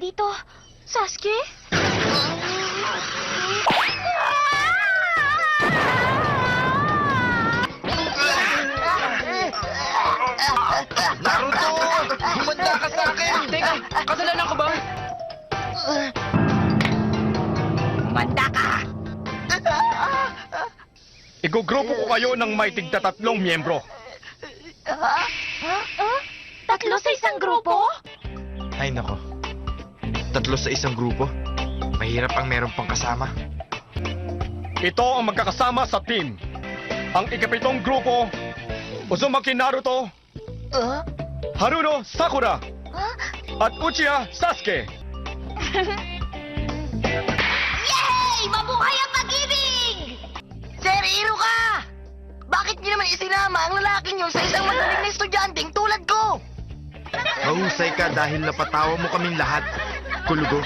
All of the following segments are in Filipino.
dito. Sasuke? Naruto! Humanda ka sa akin! Teka, kasalanan ko ba? Manda ka! Igugrupo ko kayo ng may tigtatatlong miyembro. Tatlo sa isang grupo? Ay nako. Tatlo sa isang grupo? Mahirap ang meron pang kasama. Ito ang magkakasama sa team. Ang ikapitong grupo, Uzumaki Naruto, Haruno Sakura, at Uchiha Sasuke. Yay! Mabuhay ang pag-ibig! Sir, hero ka! Bakit niyo naman isinama ang lalaking yun sa isang magaling na estudyanteng tulad ko? Mahusay ka dahil napatawa mo kaming lahat. Kulugo.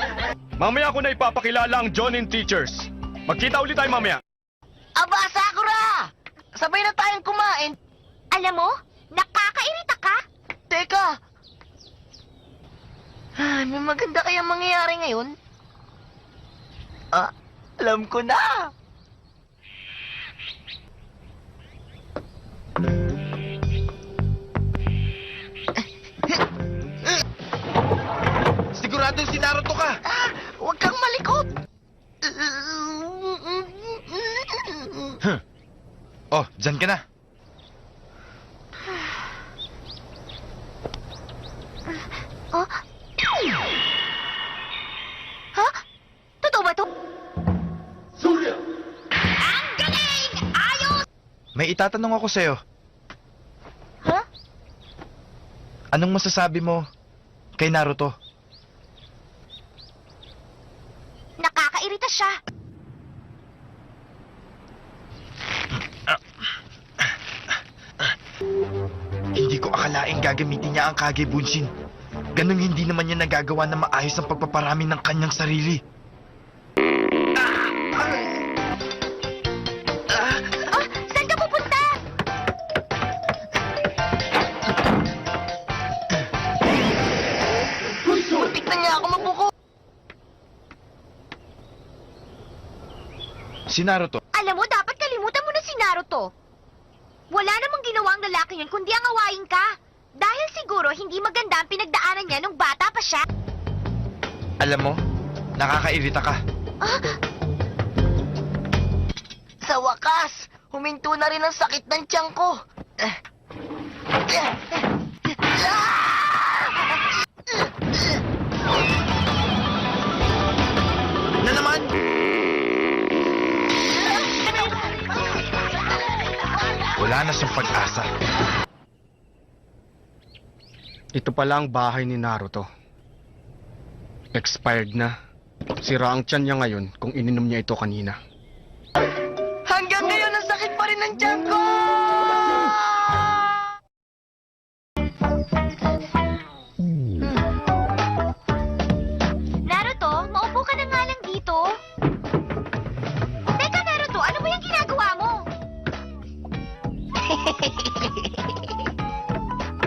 Mamaya ko na ipapakilala ang Jonin teachers. Magkita ulit tayo mamaya. Aba, Sakura! Sabay na tayong kumain. Alam mo, nakakairita ka. Teka. May maganda kayang mangyayari ngayon? Alam ko na. Siguradong si Naruto ka! Huwag kang malikot. Huh. Oh, dyan ka na. Oh? Ha? Totoo ba to? Ang galing! Ayos! May itatanong ako sa'yo. Ha? Anong masasabi mo kay Naruto? Nakakairita siya. Hindi ko akalaing gagamitin niya ang Kage Bunshin. Ganang hindi naman niya nagagawa na maayos ang pagpaparami ng kanyang sarili. Saan ka pupunta? Muntik na niya ako mabuko. Si Naruto, Alam mo, dapat kalimutan mo na si Naruto. Wala namang ginawa ang lalaki yun kundi ang awayin ka. Dahil siguro hindi maganda ang pinagdaanan niya nung bata pa siya. alam mo, nakakairita ka. Sa wakas, huminto na rin ang sakit ng tiyan ko. Na naman! Wala na siyang pag-asa. Ito pala ang bahay ni Naruto. Expired na. Sira ang tiyan niya ngayon kung ininom niya ito kanina. Hanggang ngayon, ang sakit pa rin ng tiyan ko! Naruto, maupo ka na nga lang dito. Teka, Naruto, ano ba yung ginagawa mo?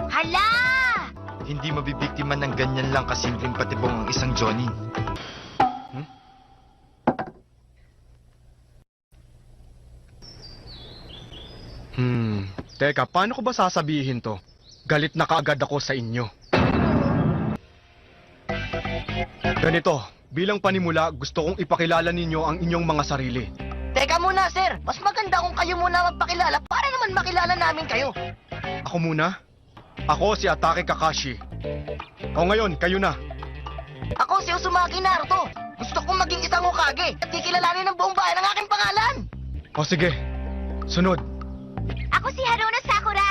Hala! Hindi mabibiktima ng ganyan lang kasimpleng patibong ang isang Jonin. Teka, paano ko ba sasabihin to? Galit na kaagad ako sa inyo. Ganito, bilang panimula, gusto kong ipakilala ninyo ang inyong mga sarili. Teka muna, sir. Mas maganda kung kayo muna magpakilala para naman makilala namin kayo. Ako muna? Ako si Atake Kakashi. O ngayon, kayo na. Ako si Uzumaki Naruto. Gusto kong maging isang Hokage at kikilalanin ng buong bayan ang aking pangalan. O sige, sunod. Ako si Haruno Sakura.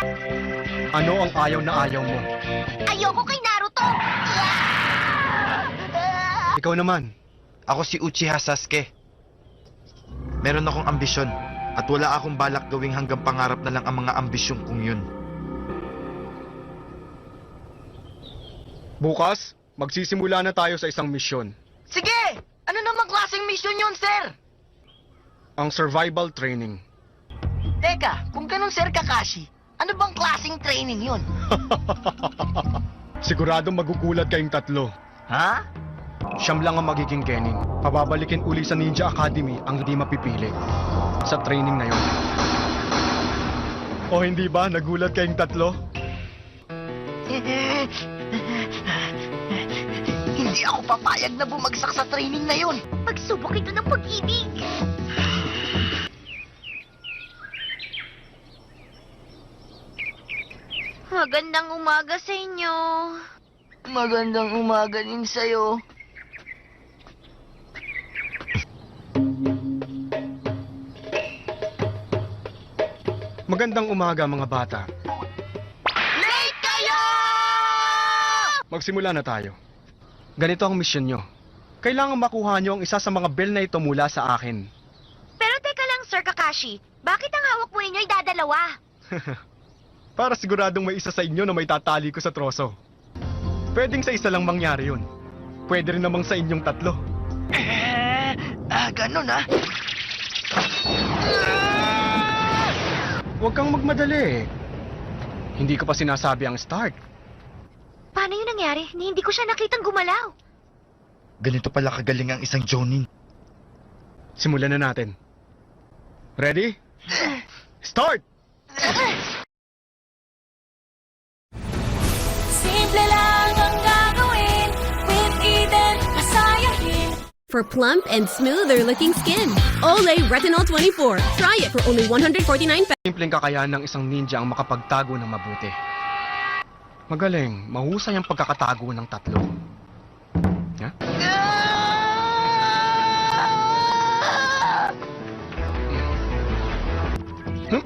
Ano ang ayaw na ayaw mo? Ayoko kay Naruto. Ikaw naman. Ako si Uchiha Sasuke. Meron akong ambisyon at wala akong balak gawing hanggang pangarap na lang ang mga ambisyon kong yun. Bukas, magsisimula na tayo sa isang misyon. Sige! Ano namang klaseng mission yun, sir? Ang survival training. Teka, kung ganun, Sir Kakashi, ano bang klaseng training yun? Siguradong magugulat kayong tatlo. Ha? Siyam lang ang magiging genin. Pababalikin uli sa Ninja Academy ang hindi mapipili. Sa training na yon. O hindi ba? Nagulat kayong tatlo? Hindi ako papayag na bumagsak sa training na yun. Pagsubok ito ng pag-ibig. Magandang umaga sa inyo. Magandang umaga din sa'yo. Magandang umaga mga bata. Late kayo! Magsimula na tayo. Ganito ang misyon nyo. Kailangan makuha nyo ang isa sa mga bell na ito mula sa akin. Pero teka lang, Sir Kakashi. Bakit ang hawak mo ninyo ay dadalawa? Para siguradong may isa sa inyo na may tatali ko sa troso. Pwedeng sa isa lang mangyari yun. Pwede rin namang sa inyong tatlo. Ganun ah. Huwag kang magmadali. Hindi ko pa sinasabi ang start. Paano yun nangyari? Hindi ko siya nakitang gumalaw. Ganito pala kagaling ang isang Jonin. Simulan na natin. Ready? Start! Simple lang ang gagawin with Eden, masayahin. For plump and smoother looking skin. Olay Retinol 24. Try it for only 149 pesos. Simpleng kakayahan ng isang ninja ang makapagtago ng mabuti. Magaling, mahusay ang pagkakatago ng tatlo. Ha? Hmm?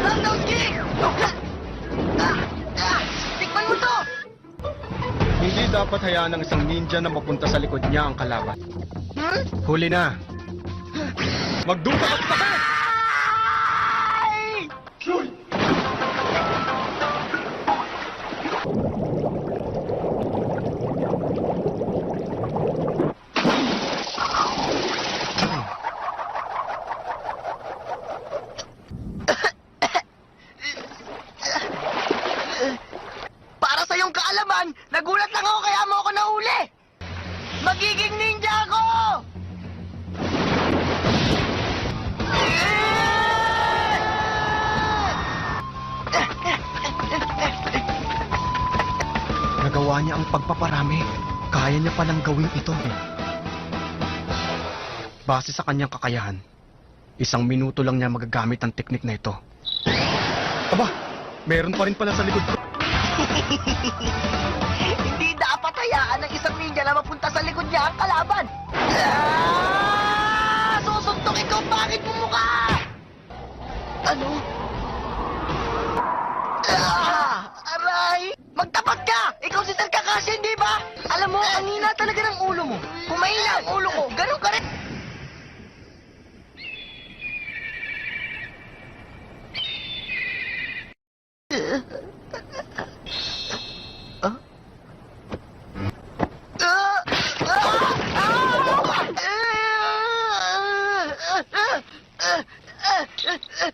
Knockdown kick! Tikman mo to! Hindi dapat hayaan ng isang ninja na mapunta sa likod niya ang kalaban. Huli na. Magduka at sakit! Para sa iyong kaalaman, nagulat lang ako kaya mo ako nahuli! Magiging ninja ako! Nagawa niya ang pagpaparami. Kaya niya palang gawin ito. Base sa kanyang kakayahan, 1 minuto lang niya magagamit ang teknik na ito. Aba, meron pa rin pala sa likod ko. Hindi dapat hayaan ng isang ninja na mapunta sa likod niya ang kalaban! Susuntokin ko ang pangit mo mukha! Ano? Aray! Magtapat ka! Ikaw si Sir Kakashi, hindi ba? Alam mo, ang hina talaga ng ulo mo. Kung mahina ang ulo ko, ganun ka rin.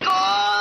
Coach!